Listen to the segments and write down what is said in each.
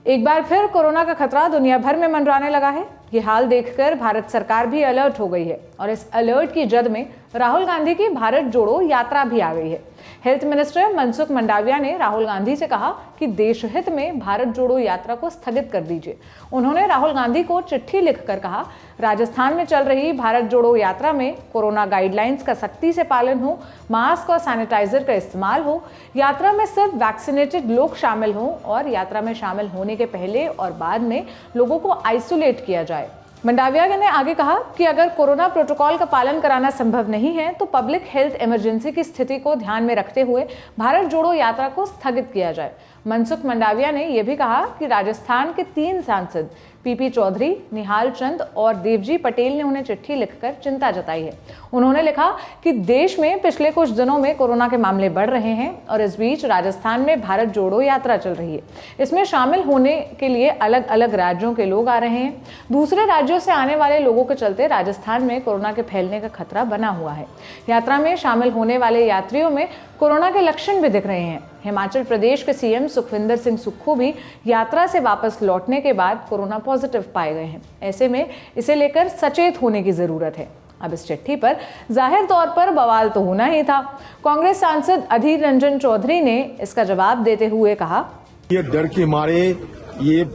एक बार फिर कोरोना का खतरा दुनिया भर में मंडराने लगा है। ये हाल देखकर भारत सरकार भी अलर्ट हो गई है और इस अलर्ट की जद में राहुल गांधी की भारत जोड़ो यात्रा भी आ गई है। हेल्थ मिनिस्टर मनसुख मंडाविया ने राहुल गांधी से कहा कि देश हित में भारत जोड़ो यात्रा को स्थगित कर दीजिए। उन्होंने राहुल गांधी को चिट्ठी लिखकर कहा, राजस्थान में चल रही भारत जोड़ो यात्रा में कोरोना गाइडलाइंस का सख्ती से पालन हो, मास्क और सैनिटाइजर का इस्तेमाल हो, यात्रा में सिर्फ वैक्सीनेटेड लोग शामिल हों और यात्रा में शामिल होने के पहले और बाद में लोगों को आइसोलेट किया जाए। मंडाविया ने आगे कहा कि अगर कोरोना प्रोटोकॉल का पालन कराना संभव नहीं है तो पब्लिक हेल्थ इमरजेंसी की स्थिति को ध्यान में रखते हुए भारत जोड़ो यात्रा को स्थगित किया जाए। मनसुख मंडाविया ने यह भी कहा कि राजस्थान के 3 सांसद पीपी चौधरी, निहाल चंद और देवजी पटेल ने उन्हें चिट्ठी लिखकर चिंता जताई है। उन्होंने लिखा कि देश में पिछले कुछ दिनों में कोरोना के मामले बढ़ रहे हैं और इस बीच राजस्थान में भारत जोड़ो यात्रा चल रही है। इसमें शामिल होने के लिए अलग अलग राज्यों के लोग आ रहे हैं। दूसरे राज्यों से आने वाले लोगों के चलते राजस्थान में कोरोना के फैलने का खतरा बना हुआ है। यात्रा में शामिल होने वाले यात्रियों में कोरोना के लक्षण भी दिख रहे हैं। हिमाचल प्रदेश के सीएम सुखविंदर सिंह सुक्खू भी यात्रा से वापस लौटने के बाद कोरोना पॉजिटिव पाए गए हैं। ऐसे में इसे लेकर सचेत होने की जरूरत है। अब इस चिट्ठी पर जाहिर तौर पर बवाल तो होना ही था। कांग्रेस सांसद अधीर रंजन चौधरी ने इसका जवाब देते हुए कहा, ये डर के मारे ये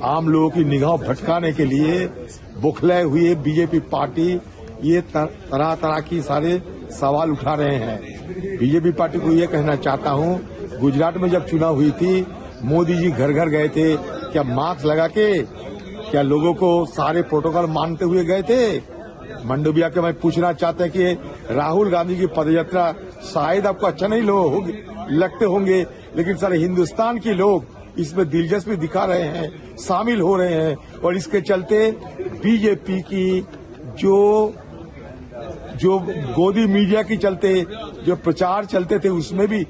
आम लोगों की निगाह भटकाने के लिए बौखलाए हुए बीजेपी पार्टी ये तरह तरह की सारे सवाल उठा रहे हैं। बीजेपी पार्टी को ये कहना चाहता हूँ, गुजरात में जब चुनाव हुई थी, मोदी जी घर घर गए थे, क्या मास्क लगा के, क्या लोगों को सारे प्रोटोकॉल मानते हुए गए थे? मंडविया के मैं पूछना चाहते हैं कि राहुल गांधी की पदयात्रा शायद आपको अच्छा नहीं लगते होंगे, लेकिन सारे हिंदुस्तान के लोग इसमें दिलचस्पी दिखा रहे हैं, शामिल हो रहे हैं और इसके चलते बीजेपी की जो गोदी मीडिया की चलते जो प्रचार चलते थे उसमें भी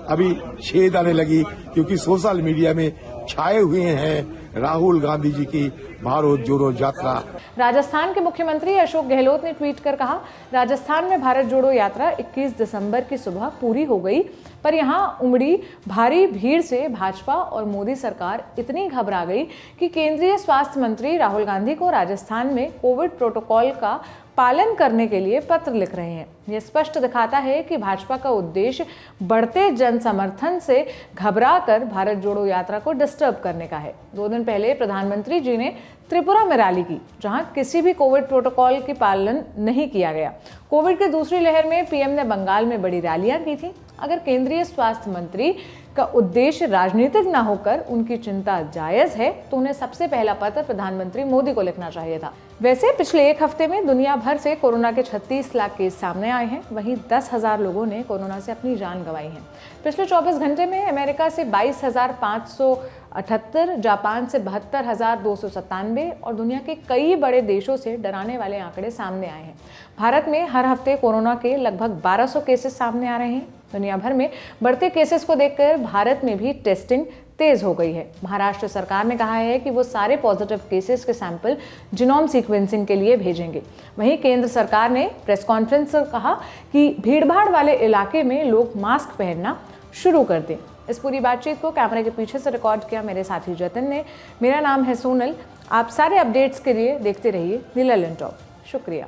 अभी छेद आने लगी, क्योंकि सोशल मीडिया में छाए हुए हैं राहुल गांधी जी की भारत जोड़ो यात्रा। राजस्थान के मुख्यमंत्री अशोक गहलोत ने ट्वीट कर कहा, राजस्थान में भारत जोड़ो यात्रा 21 दिसंबर की सुबह पूरी हो गई, पर यहां उमड़ी भारी भीड़ से भाजपा और मोदी सरकार इतनी घबरा गई कि केंद्रीय स्वास्थ्य मंत्री राहुल गांधी को राजस्थान में कोविड प्रोटोकॉल का पालन करने के लिए पत्र लिख रहे हैं। यह स्पष्ट दिखाता है कि भाजपा का उद्देश्य बढ़ते जन समर्थन से घबराकर भारत जोड़ो यात्रा को डिस्टर्ब करने का है। 2 दिन पहले प्रधानमंत्री जी ने त्रिपुरा में रैली की, जहां किसी भी कोविड प्रोटोकॉल की पालन नहीं किया गया। कोविड की दूसरी लहर में पीएम ने बंगाल में बड़ी रैलियां की थी। अगर केंद्रीय स्वास्थ्य मंत्री का उद्देश्य राजनीतिक न होकर उनकी चिंता जायज है तो उन्हें सबसे पहला पत्र प्रधानमंत्री मोदी को लिखना चाहिए था। वैसे पिछले 1 हफ्ते में दुनिया भर से कोरोना के 36 लाख केस सामने आए हैं। वहीं 10,000 लोगों ने कोरोना से अपनी जान गंवाई है। पिछले 24 घंटे में अमेरिका से 22,578, जापान से 72,297 और दुनिया के कई बड़े देशों से डराने वाले आंकड़े सामने आए हैं। भारत में हर हफ्ते कोरोना के लगभग 1200 केसेस सामने आ रहे हैं। दुनिया भर में बढ़ते केसेस को देखकर भारत में भी टेस्टिंग तेज हो गई है। महाराष्ट्र सरकार ने कहा है कि वो सारे पॉजिटिव केसेस के सैंपल जीनोम सीक्वेंसिंग के लिए भेजेंगे। वहीं केंद्र सरकार ने प्रेस कॉन्फ्रेंस में कहा कि भीड़भाड़ वाले इलाके में लोग मास्क पहनना शुरू कर दें। इस पूरी बातचीत को कैमरे के पीछे से रिकॉर्ड किया मेरे साथी जतिन ने। मेरा नाम है सोनल। आप सारे अपडेट्स के लिए देखते रहिए नीला लैंटॉप। शुक्रिया।